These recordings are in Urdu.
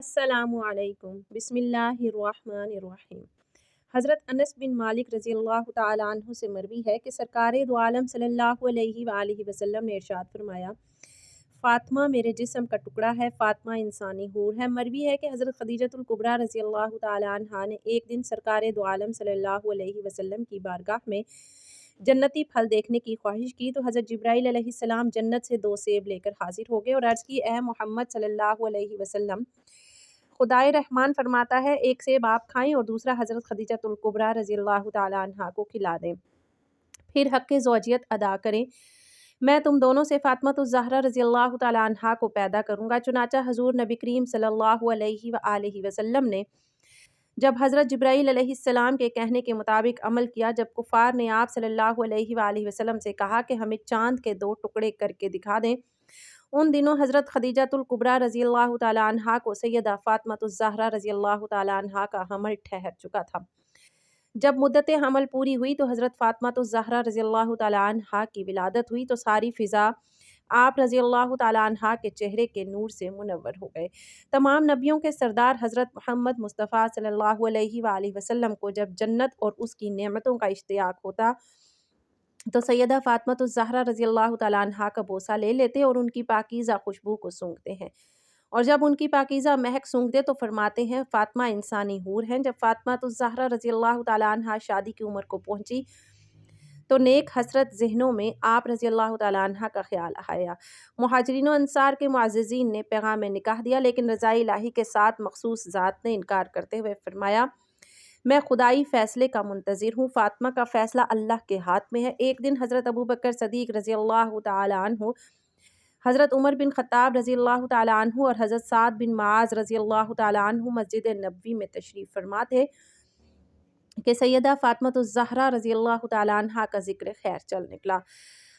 السلام علیکم بسم اللہ الرحمن الرحیم۔ حضرت انس بن مالک رضی اللہ تعالیٰ عنہ سے مروی ہے کہ سرکار دو عالم صلی اللہ علیہ وآلہ وسلم نے ارشاد فرمایا، فاطمہ میرے جسم کا ٹکڑا ہے، فاطمہ انسانی حور ہے۔ مروی ہے کہ حضرت خدیجۃ الکبریٰ رضی اللہ تعالیٰ عنہا نے ایک دن سرکار دو عالم صلی اللہ علیہ وسلم کی بارگاہ میں جنتی پھل دیکھنے کی خواہش کی تو حضرت جبرائیل علیہ السلام جنت سے 2 سیب لے کر حاضر ہو گئے اور عرض کی، اے محمد صلی اللہ علیہ وسلم، خدائے رحمان فرماتا ہے ایک سیب آپ کھائیں اور دوسرا حضرت خدیجۃ الکبریٰ رضی اللہ تعالیٰ عنہا کو کھلا دیں، پھر حق زوجیت ادا کریں۔ میں تم دونوں سے فاطمہ الزہرا رضی اللہ تعالیٰ عنہا کو پیدا کروں گا۔ چنانچہ حضور نبی کریم صلی اللہ علیہ وآلہ وسلم نے جب حضرت جبرائیل علیہ السلام کے کہنے کے مطابق عمل کیا، جب کفار نے آپ صلی اللہ علیہ وآلہ وسلم سے کہا کہ ہمیں چاند کے 2 ٹکڑے کر کے دکھا دیں، ان دنوں حضرت خدیجۃ الکبریٰ رضی اللہ تعالیٰ عنہا کو سیدہ فاطمہ الزہرا رضی اللہ تعالیٰ عنہا کا حمل ٹھہر چکا تھا۔ جب مدت حمل پوری ہوئی تو حضرت فاطمہ الزہرا رضی اللہ تعالیٰ عنہا کی ولادت ہوئی تو ساری فضا آپ رضی اللہ تعالیٰ عنہا کے چہرے کے نور سے منور ہو گئے۔ تمام نبیوں کے سردار حضرت محمد مصطفیٰ صلی اللہ علیہ وآلہ وسلم کو جب جنت اور اس کی نعمتوں کا اشتیاق ہوتا تو سیدہ فاطمہ الزہرا رضی اللہ تعالیٰ عنہا کا بوسہ لے لیتے اور ان کی پاکیزہ خوشبو کو سونگھتے ہیں، اور جب ان کی پاکیزہ مہک سونگھتے تو فرماتے ہیں فاطمہ انسانی حور ہیں۔ جب فاطمہ الزہرا رضی اللہ تعالیٰ عنہا شادی کی عمر کو پہنچی تو نیک حسرت ذہنوں میں آپ رضی اللہ تعالیٰ عنہا کا خیال آیا۔ مہاجرین و انصار کے معززین نے پیغام نکاح دیا، لیکن رضا الہی کے ساتھ مخصوص ذات نے انکار کرتے ہوئے فرمایا، میں خدائی فیصلے کا منتظر ہوں، فاطمہ کا فیصلہ اللہ کے ہاتھ میں ہے۔ ایک دن حضرت ابوبکر صدیق رضی اللہ تعالیٰ عنہ، حضرت عمر بن خطاب رضی اللہ تعالیٰ عنہ اور حضرت سعد بن معاذ رضی اللہ تعالیٰ عنہ مسجد نبوی میں تشریف فرما تھے کہ سیدہ فاطمہ الزہرا رضی اللہ تعالیٰ عنہا کا ذکر خیر چل نکلا۔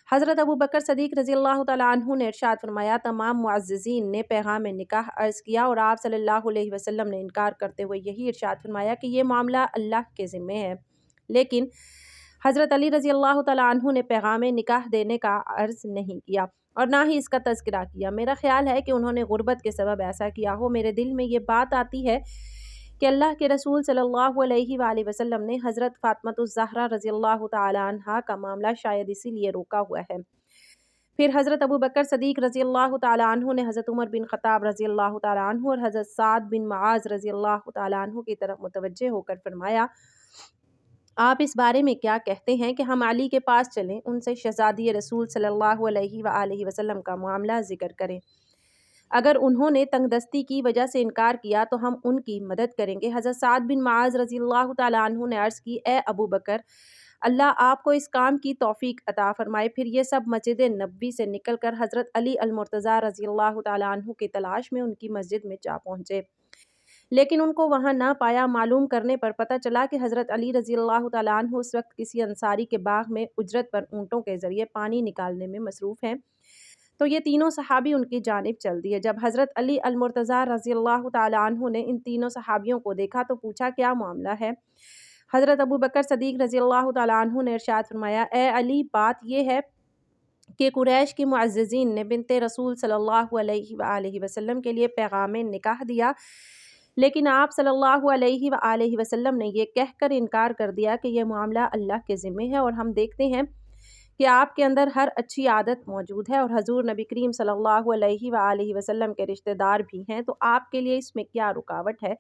حضرت ابوبکر صدیق رضی اللہ تعالیٰ عنہ نے ارشاد فرمایا، تمام معززین نے پیغام نکاح عرض کیا اور آپ صلی اللہ علیہ وسلم نے انکار کرتے ہوئے یہی ارشاد فرمایا کہ یہ معاملہ اللہ کے ذمے ہے، لیکن حضرت علی رضی اللہ تعالیٰ عنہ نے پیغام نکاح دینے کا عرض نہیں کیا اور نہ ہی اس کا تذکرہ کیا۔ میرا خیال ہے کہ انہوں نے غربت کے سبب ایسا کیا ہو۔ میرے دل میں یہ بات آتی ہے کہ اللہ کے رسول صلی اللہ علیہ وآلہ وسلم نے حضرت فاطمہ الزہرا رضی اللہ تعالیٰ عنہا کا معاملہ شاید اسی لیے روکا ہوا ہے۔ پھر حضرت ابوبکر صدیق رضی اللہ تعالیٰ عنہ نے حضرت عمر بن خطاب رضی اللہ تعالیٰ عنہ اور حضرت سعد بن معاذ رضی اللہ تعالیٰ عنہ کی طرف متوجہ ہو کر فرمایا، آپ اس بارے میں کیا کہتے ہیں کہ ہم علی کے پاس چلیں، ان سے شہزادی رسول صلی اللہ علیہ وآلہ وسلم کا معاملہ ذکر کریں، اگر انہوں نے تنگ دستی کی وجہ سے انکار کیا تو ہم ان کی مدد کریں گے۔ حضرت سعد بن معاذ رضی اللہ تعالیٰ عنہ نے عرض کی، اے ابو بکر، اللہ آپ کو اس کام کی توفیق عطا فرمائے۔ پھر یہ سب مسجد نبوی سے نکل کر حضرت علی المرتضیٰ رضی اللہ تعالیٰ عنہ کی تلاش میں ان کی مسجد میں جا پہنچے، لیکن ان کو وہاں نہ پایا۔ معلوم کرنے پر پتہ چلا کہ حضرت علی رضی اللہ تعالیٰ عنہ اس وقت کسی انصاری کے باغ میں اجرت پر اونٹوں کے ذریعے پانی نکالنے میں مصروف ہیں، تو یہ تینوں صحابی ان کی جانب چل دیے۔ جب حضرت علی المرتضیٰ رضی اللہ تعالیٰ عنہ نے ان تینوں صحابیوں کو دیکھا تو پوچھا، کیا معاملہ ہے؟ حضرت ابوبکر صدیق رضی اللہ تعالیٰ عنہ نے ارشاد فرمایا، اے علی، بات یہ ہے کہ قریش کے معززین نے بنت رسول صلی اللہ علیہ وآلہ وسلم کے لیے پیغام نکاح دیا، لیکن آپ صلی اللہ علیہ وآلہ وسلم نے یہ کہہ کر انکار کر دیا کہ یہ معاملہ اللہ کے ذمے ہے، اور ہم دیکھتے ہیں کہ آپ کے اندر ہر اچھی عادت موجود ہے اور حضور نبی کریم صلی اللہ علیہ وآلہ وسلم کے رشتہ دار بھی ہیں، تو آپ کے لیے اس میں کیا رکاوٹ ہے؟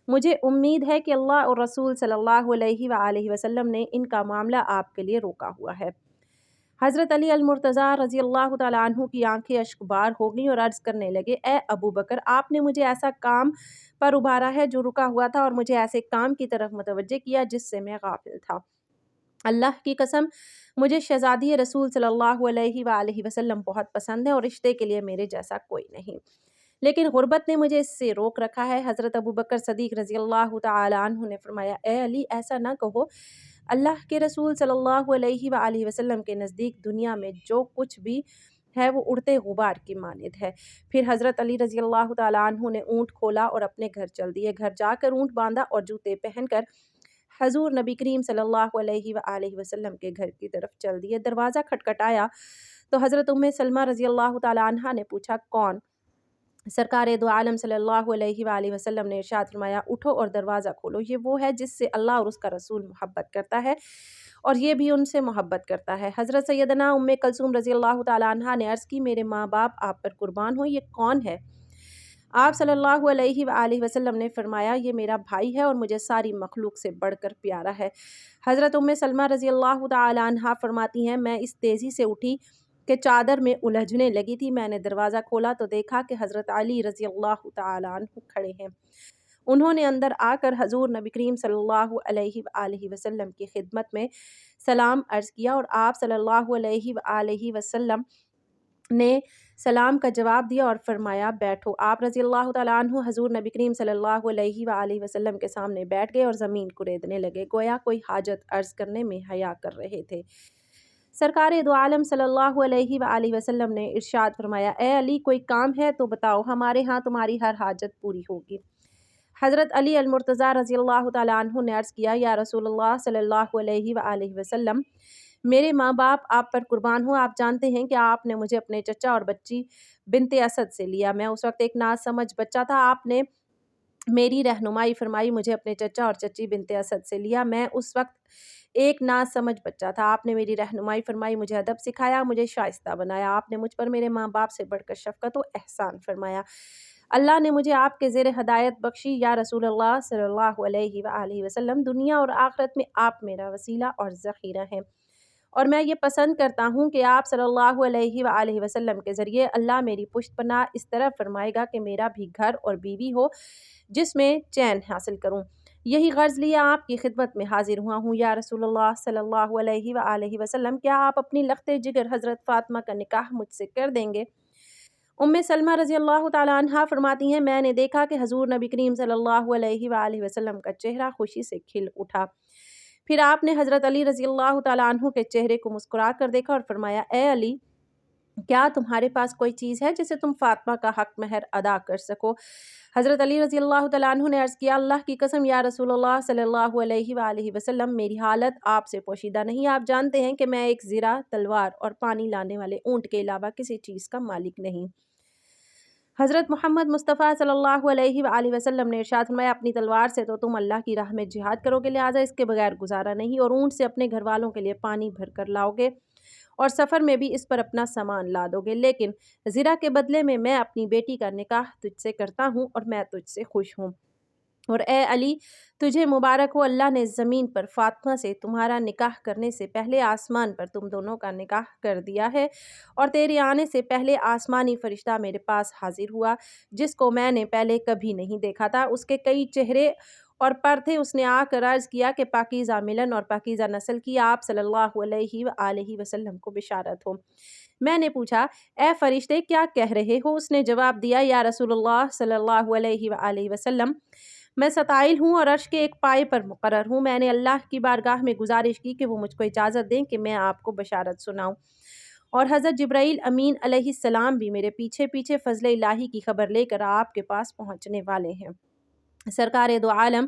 مجھے امید ہے کہ اللہ اور رسول صلی اللہ علیہ وآلہ وسلم نے ان کا معاملہ آپ کے لیے روکا ہوا ہے۔ حضرت علی المرتضیٰ رضی اللہ تعالیٰ عنہ کی آنکھیں اشک بار ہو گئیں اور عرض کرنے لگے، اے ابو بکر، آپ نے مجھے ایسا کام پر ابھارا ہے جو رکا ہوا تھا اور مجھے ایسے کام کی طرف متوجہ کیا جس سے میں غافل تھا۔ اللہ کی قسم، مجھے شہزادی رسول صلی اللہ علیہ وآلہ وسلم بہت پسند ہے اور رشتے کے لیے میرے جیسا کوئی نہیں، لیکن غربت نے مجھے اس سے روک رکھا ہے۔ حضرت ابوبکر صدیق رضی اللہ تعالیٰ عنہ نے فرمایا، اے علی، ایسا نہ کہو، اللہ کے رسول صلی اللہ علیہ وآلہ وسلم کے نزدیک دنیا میں جو کچھ بھی ہے وہ اڑتے غبار کی مانند ہے۔ پھر حضرت علی رضی اللہ تعالیٰ عنہ نے اونٹ کھولا اور اپنے گھر چل دیے۔ گھر جا کر اونٹ باندھا اور جوتے پہن کر حضور نبی کریم صلی اللہ علیہ وآلہ وسلم کے گھر کی طرف چل دیے۔ دروازہ کھٹکھٹایا تو حضرت ام سلمہ رضی اللہ تعالیٰ عنہا نے پوچھا، کون؟ سرکار دو عالم صلی اللہ علیہ وآلہ وسلم نے ارشاد فرمایا اٹھو اور دروازہ کھولو، یہ وہ ہے جس سے اللہ اور اس کا رسول محبت کرتا ہے اور یہ بھی ان سے محبت کرتا ہے۔ حضرت سیدنا ام کلثوم رضی اللہ تعالیٰ عنہا نے عرض کی میرے ماں باپ آپ پر قربان ہوں، یہ کون ہے؟ آپ صلی اللہ علیہ وآلہ وسلم نے فرمایا یہ میرا بھائی ہے اور مجھے ساری مخلوق سے بڑھ کر پیارا ہے۔ حضرت ام سلمہ رضی اللہ تعالیٰ عنہا فرماتی ہیں میں اس تیزی سے اٹھی کہ چادر میں الجھنے لگی تھی، میں نے دروازہ کھولا تو دیکھا کہ حضرت علی رضی اللہ تعالیٰ عنہ کھڑے ہیں۔ انہوں نے اندر آ کر حضور نبی کریم صلی اللہ علیہ وآلہ وسلم کی خدمت میں سلام عرض کیا اور آپ صلی اللہ علیہ وآلہ وسلم نے سلام کا جواب دیا اور فرمایا بیٹھو۔ آپ رضی اللہ تعالیٰ عنہ حضور نبی کریم صلی اللہ علیہ وآلہ وسلم کے سامنے بیٹھ گئے اور زمین کوریدنے لگے، گویا کوئی حاجت عرض کرنے میں حیا کر رہے تھے۔ سرکار دو عالم صلی اللہ علیہ وآلہ وسلم نے ارشاد فرمایا اے علی کوئی کام ہے تو بتاؤ، ہمارے ہاں تمہاری ہر حاجت پوری ہوگی۔ حضرت علی المرتضیٰ رضی اللہ تعالیٰ عنہ نے عرض کیا یا رسول اللہ صلی اللہ علیہ وآلہ وسلم میرے ماں باپ آپ پر قربان ہوں، آپ جانتے ہیں کہ آپ نے مجھے اپنے چچا اور بچی بنت اسد سے لیا، میں اس وقت ایک ناسمجھ بچہ تھا، آپ نے میری رہنمائی فرمائی، مجھے اپنے چچا اور چچی بنت اسد سے لیا، میں اس وقت ایک ناسمجھ بچہ تھا، آپ نے میری رہنمائی فرمائی، مجھے ادب سکھایا، مجھے شائستہ بنایا، آپ نے مجھ پر میرے ماں باپ سے بڑھ کر شفقت و احسان فرمایا، اللہ نے مجھے آپ کے زیر ہدایت بخشی، یا رسول اللہ صلی اللہ علیہ وآلہ وسلم دنیا اور آخرت میں آپ میرا وسیلہ اور ذخیرہ ہیں، اور میں یہ پسند کرتا ہوں کہ آپ صلی اللہ علیہ وآلہ وسلم کے ذریعے اللہ میری پشت پناہ اس طرح فرمائے گا کہ میرا بھی گھر اور بیوی ہو جس میں چین حاصل کروں، یہی غرض لیا آپ کی خدمت میں حاضر ہوا ہوں، یا رسول اللہ صلی اللہ علیہ وآلہ وسلم کیا آپ اپنی لخت جگر حضرت فاطمہ کا نکاح مجھ سے کر دیں گے؟ ام سلمہ رضی اللہ تعالیٰ عنہا فرماتی ہیں میں نے دیکھا کہ حضور نبی کریم صلی اللہ علیہ وآلہ وسلم کا چہرہ خوشی سے کھل اٹھا، پھر آپ نے حضرت علی رضی اللہ تعالیٰ عنہ کے چہرے کو مسکرا کر دیکھا اور فرمایا اے علی کیا تمہارے پاس کوئی چیز ہے جسے تم فاطمہ کا حق مہر ادا کر سکو؟ حضرت علی رضی اللہ تعالیٰ عنہ نے عرض کیا اللہ کی قسم یا رسول اللہ صلی اللہ علیہ وآلہ وسلم میری حالت آپ سے پوشیدہ نہیں، آپ جانتے ہیں کہ میں ایک زرہ، تلوار اور پانی لانے والے اونٹ کے علاوہ کسی چیز کا مالک نہیں۔ حضرت محمد مصطفیٰ صلی اللہ علیہ وآلہ وسلم نے ارشاد فرمایا اپنی تلوار سے تو تم اللہ کی راہ میں جہاد کرو گے، لہٰذا اس کے بغیر گزارا نہیں، اور اونٹ سے اپنے گھر والوں کے لیے پانی بھر کر لاؤ گے اور سفر میں بھی اس پر اپنا سامان لا دو گے، لیکن زرہ کے بدلے میں اپنی بیٹی کا نکاح تجھ سے کرتا ہوں اور میں تجھ سے خوش ہوں، اور اے علی تجھے مبارک ہو اللہ نے زمین پر فاطمہ سے تمہارا نکاح کرنے سے پہلے آسمان پر تم دونوں کا نکاح کر دیا ہے، اور تیرے آنے سے پہلے آسمانی فرشتہ میرے پاس حاضر ہوا جس کو میں نے پہلے کبھی نہیں دیکھا تھا، اس کے کئی چہرے اور پر تھے، اس نے آ کر عرض کیا کہ پاکیزہ ملن اور پاکیزہ نسل کی آپ صلی اللہ علیہ وآلہ وسلم کو بشارت ہو۔ میں نے پوچھا اے فرشتے کیا کہہ رہے ہو؟ اس نے جواب دیا یا رسول اللہ صلی اللہ علیہ وآلہ وسلم میں ستائل ہوں اور عرش کے ایک پائے پر مقرر ہوں، میں نے اللہ کی بارگاہ میں گزارش کی کہ وہ مجھ کو اجازت دیں کہ میں آپ کو بشارت سناؤں، اور حضرت جبرائیل امین علیہ السلام بھی میرے پیچھے پیچھے فضل الہی کی خبر لے کر آپ کے پاس پہنچنے والے ہیں۔ سرکار دو عالم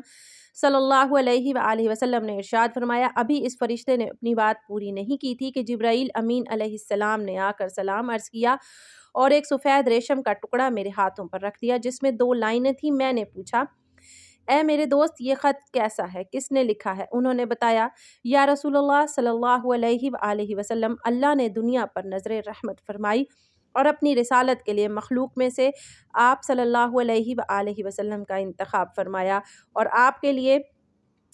صلی اللہ علیہ وآلہ وسلم نے ارشاد فرمایا ابھی اس فرشتے نے اپنی بات پوری نہیں کی تھی کہ جبرائیل امین علیہ السلام نے آ کر سلام عرض کیا اور ایک سفید ریشم کا ٹکڑا میرے ہاتھوں پر رکھ دیا جس میں 2 لائنیں تھیں، میں نے پوچھا اے میرے دوست یہ خط کیسا ہے، کس نے لکھا ہے؟ انہوں نے بتایا یا رسول اللہ صلی اللہ علیہ وآلہ وسلم اللہ نے دنیا پر نظر رحمت فرمائی اور اپنی رسالت کے لیے مخلوق میں سے آپ صلی اللہ علیہ وآلہ وسلم کا انتخاب فرمایا اور آپ کے لیے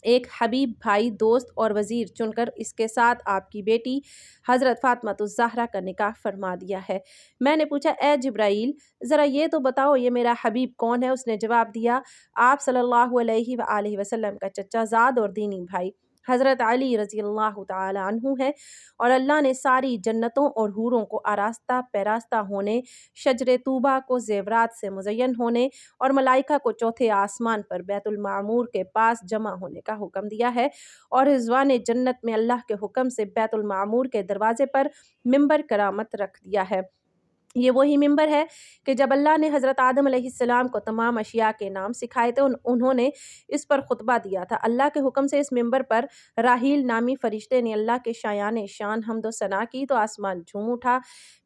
ایک حبیب بھائی، دوست اور وزیر چن کر اس کے ساتھ آپ کی بیٹی حضرت فاطمہ الزہرا کا نکاح فرما دیا ہے۔ میں نے پوچھا اے جبرائیل ذرا یہ تو بتاؤ یہ میرا حبیب کون ہے؟ اس نے جواب دیا آپ صلی اللہ علیہ وآلہ وسلم کا چچا زاد اور دینی بھائی حضرت علی رضی اللہ تعالی عنہ ہے، اور اللہ نے ساری جنتوں اور حوروں کو آراستہ پیراستہ ہونے، شجر طوبہ کو زیورات سے مزین ہونے اور ملائکہ کو چوتھے آسمان پر بیت المعمور کے پاس جمع ہونے کا حکم دیا ہے، اور رضوان جنت میں اللہ کے حکم سے بیت المعمور کے دروازے پر منبر کرامت رکھ دیا ہے۔ یہ وہی ممبر ہے کہ جب اللہ نے حضرت آدم علیہ السلام کو تمام اشیاء کے نام سکھائے تھے انہوں نے اس پر خطبہ دیا تھا۔ اللہ کے حکم سے اس ممبر پر راحیل نامی فرشتے نے اللہ کے شایان شان حمد و ثنا کی تو آسمان جھوم اٹھا۔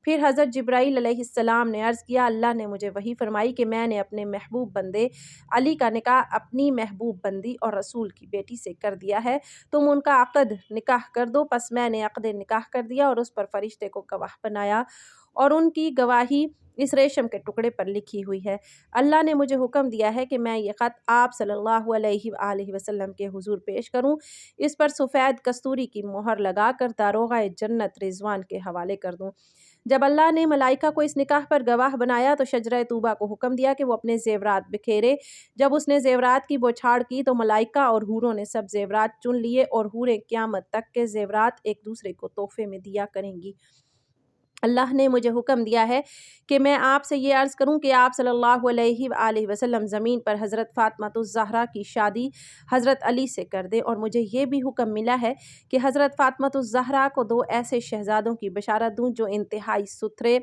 پھر حضرت جبرائیل علیہ السلام نے عرض کیا، اللہ نے مجھے وحی فرمائی کہ میں نے اپنے محبوب بندے علی کا نکاح اپنی محبوب بندی اور رسول کی بیٹی سے کر دیا ہے، تم ان کا عقد نکاح کر دو۔ پس میں نے عقد نکاح کر دیا اور اس پر فرشتے کو گواہ بنایا اور ان کی گواہی اس ریشم کے ٹکڑے پر لکھی ہوئی ہے۔ اللہ نے مجھے حکم دیا ہے کہ میں یہ خط آپ صلی اللہ علیہ وآلہ وسلم کے حضور پیش کروں، اس پر سفید کستوری کی مہر لگا کر داروغہ جنت رضوان کے حوالے کر دوں۔ جب اللہ نے ملائکہ کو اس نکاح پر گواہ بنایا تو شجرہ طوبہ کو حکم دیا کہ وہ اپنے زیورات بکھیرے۔ جب اس نے زیورات کی بوچھاڑ کی تو ملائکہ اور حوروں نے سب زیورات چن لیے اور حوریں قیامت تک کے زیورات ایک دوسرے کو تحفے میں دیا کریں گی۔ اللہ نے مجھے حکم دیا ہے کہ میں آپ سے یہ عرض کروں کہ آپ صلی اللہ علیہ وآلہ وسلم زمین پر حضرت فاطمہ الزہرا کی شادی حضرت علی سے کر دیں، اور مجھے یہ بھی حکم ملا ہے کہ حضرت فاطمہ الزہرا کو 2 ایسے شہزادوں کی بشارت دوں جو انتہائی ستھرے،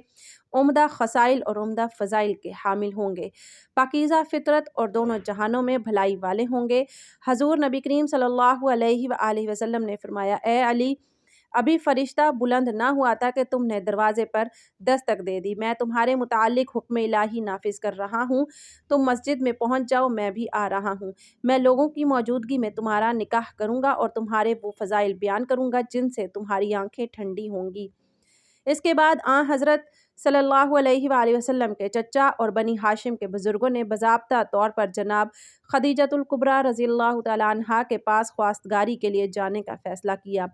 عمدہ خصائل اور عمدہ فضائل کے حامل ہوں گے، پاکیزہ فطرت اور دونوں جہانوں میں بھلائی والے ہوں گے۔ حضور نبی کریم صلی اللہ علیہ وآلہ وسلم نے فرمایا، اے علی، ابھی فرشتہ بلند نہ ہوا تھا کہ تم نے دروازے پر دستک دے دی، میں تمہارے متعلق حکم الہی نافذ کر رہا ہوں، تم مسجد میں پہنچ جاؤ، میں بھی آ رہا ہوں، میں لوگوں کی موجودگی میں تمہارا نکاح کروں گا اور تمہارے وہ فضائل بیان کروں گا جن سے تمہاری آنکھیں ٹھنڈی ہوں گی۔ اس کے بعد حضرت صلی اللہ علیہ وآلہ وسلم کے چچا اور بنی ہاشم کے بزرگوں نے باضابطہ طور پر جناب خدیجۃ الکبریٰ رضی اللہ تعالیٰ عنہا کے پاس خواستگاری کے لیے جانے کا فیصلہ کیا۔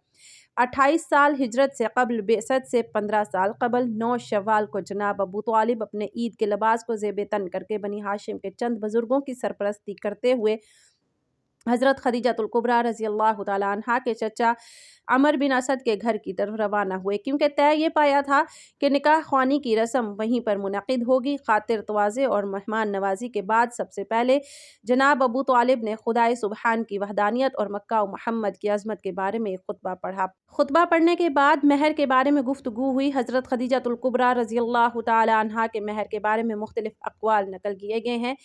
28 سال ہجرت سے قبل، بعثت سے 15 سال قبل، 9 شوال کو جناب ابو طالب اپنے عید کے لباس کو زیب تن کر کے بنی ہاشم کے چند بزرگوں کی سرپرستی کرتے ہوئے حضرت خدیجۃ الکبریٰ رضی اللہ تعالیٰ عنہا کے چچا عمر بن اسد کے گھر کی طرف روانہ ہوئے، کیونکہ طے یہ پایا تھا کہ نکاح خوانی کی رسم وہیں پر منعقد ہوگی۔ خاطر تواضع اور مہمان نوازی کے بعد سب سے پہلے جناب ابو طالب نے خدائے سبحان کی وحدانیت اور مکہ و محمد کی عظمت کے بارے میں ایک خطبہ پڑھا۔ خطبہ پڑھنے کے بعد مہر کے بارے میں گفتگو ہوئی۔ حضرت خدیجۃ الکبریٰ رضی اللہ تعالیٰ عنہا کے مہر کے بارے میں مختلف اقوال نقل کیے گئے ہیں۔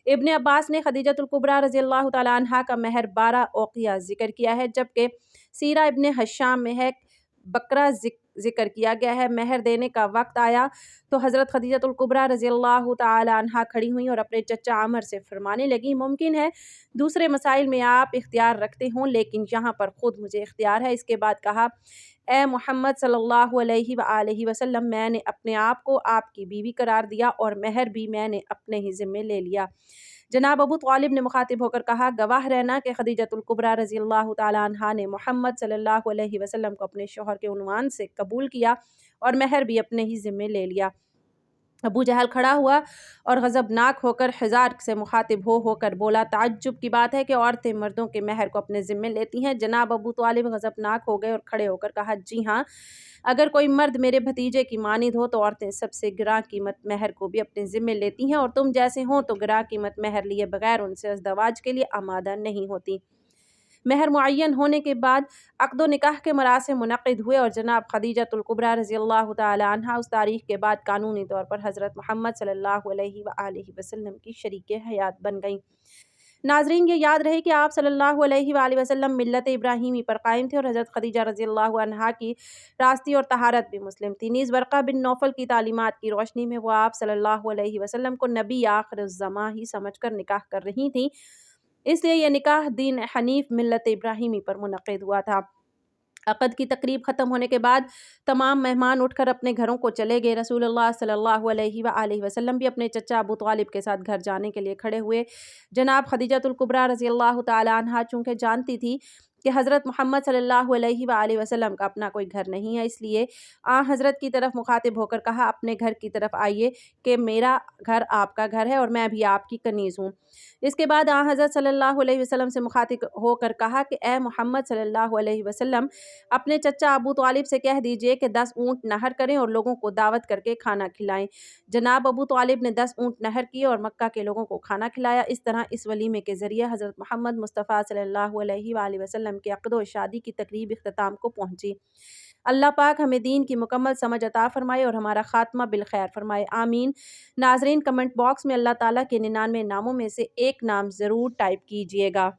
ابن عباس نے خدیجۃ الکبریٰ رضی اللہ تعالیٰ عنہا کا مہر 12 اوقیہ ذکر کیا ہے، جبکہ سیرہ ابن حشام میں ہے بکرہ ذکر کیا گیا ہے۔ مہر دینے کا وقت آیا تو حضرت خدیجۃ الکبریٰ رضی اللہ تعالیٰ عنہا کھڑی ہوئیں اور اپنے چچا عمر سے فرمانے لگیں، ممکن ہے دوسرے مسائل میں آپ اختیار رکھتے ہوں لیکن یہاں پر خود مجھے اختیار ہے۔ اس کے بعد کہا، اے محمد صلی اللہ علیہ وآلہ وسلم، میں نے اپنے آپ کو آپ کی بیوی قرار دیا اور مہر بھی میں نے اپنے ہی ذمے لے لیا۔ جناب ابو طالب نے مخاطب ہو کر کہا، گواہ رہنا کہ خدیجۃ الکبریٰ رضی اللہ تعالیٰ عنہا نے محمد صلی اللہ علیہ وسلم کو اپنے شوہر کے عنوان سے قبول کیا اور مہر بھی اپنے ہی ذمے لے لیا۔ ابو جہل کھڑا ہوا اور غضبناک ہو کر حضار سے مخاطب ہو کر بولا، تعجب کی بات ہے کہ عورتیں مردوں کے مہر کو اپنے ذمے لیتی ہیں۔ جناب ابو طالب غضبناک ہو گئے اور کھڑے ہو کر کہا، جی ہاں، اگر کوئی مرد میرے بھتیجے کی مانند ہو تو عورتیں سب سے گراں قیمت مہر کو بھی اپنے ذمے لیتی ہیں اور تم جیسے ہوں تو گراں قیمت مہر لیے بغیر ان سے ازدواج کے لیے آمادہ نہیں ہوتی۔ مہر معین ہونے کے بعد عقد و نکاح کے مراسم منعقد ہوئے اور جناب خدیجۃ الکبریٰ رضی اللہ تعالیٰ عنہا اس تاریخ کے بعد قانونی طور پر حضرت محمد صلی اللہ علیہ وآلہ وسلم کی شریک حیات بن گئیں۔ ناظرین، یہ یاد رہے کہ آپ صلی اللہ علیہ وآلہ وسلم ملت ابراہیمی پر قائم تھے اور حضرت خدیجہ رضی اللہ عنہا کی راستی اور طہارت بھی مسلم تھی۔ نیز ورقہ بن نوفل کی تعلیمات کی روشنی میں وہ آپ صلی اللہ علیہ وسلم کو نبی آخر الزماں ہی سمجھ کر نکاح کر رہی تھیں، اس لیے یہ نکاح دین حنیف ملت ابراہیمی پر منعقد ہوا تھا۔ عقد کی تقریب ختم ہونے کے بعد تمام مہمان اٹھ کر اپنے گھروں کو چلے گئے۔ رسول اللہ صلی اللہ علیہ وآلہ وسلم بھی اپنے چچا ابو طالب کے ساتھ گھر جانے کے لیے کھڑے ہوئے۔ جناب خدیجۃ الکبریٰ رضی اللہ تعالیٰ عنہا چونکہ جانتی تھی کہ حضرت محمد صلی اللہ علیہ وآلہ وسلم کا اپنا کوئی گھر نہیں ہے، اس لیے حضرت کی طرف مخاطب ہو کر کہا، اپنے گھر کی طرف آئیے کہ میرا گھر آپ کا گھر ہے اور میں بھی آپ کی کنیز ہوں۔ اس کے بعد حضرت صلی اللہ علیہ وسلم سے مخاطب ہو کر کہا کہ اے محمد صلی اللہ علیہ وسلم، اپنے چچا ابو طالب سے کہہ دیجئے کہ 10 اونٹ نہر کریں اور لوگوں کو دعوت کر کے کھانا کھلائیں۔ جناب ابو طالب نے 10 اونٹ نہر کیے اور مکہ کے لوگوں کو کھانا کھلایا۔ اس طرح اس ولیمے کے ذریعے حضرت محمد مصطفیٰ صلی اللہ علیہ وآلہ وسلم وسلم کے عقد و شادی کی تقریب اختتام کو پہنچی۔ اللہ پاک ہمیں دین کی مکمل سمجھ عطا فرمائے اور ہمارا خاتمہ بالخیر فرمائے، آمین۔ ناظرین، کمنٹ باکس میں اللہ تعالیٰ کے 99 ناموں میں سے ایک نام ضرور ٹائپ کیجیے گا۔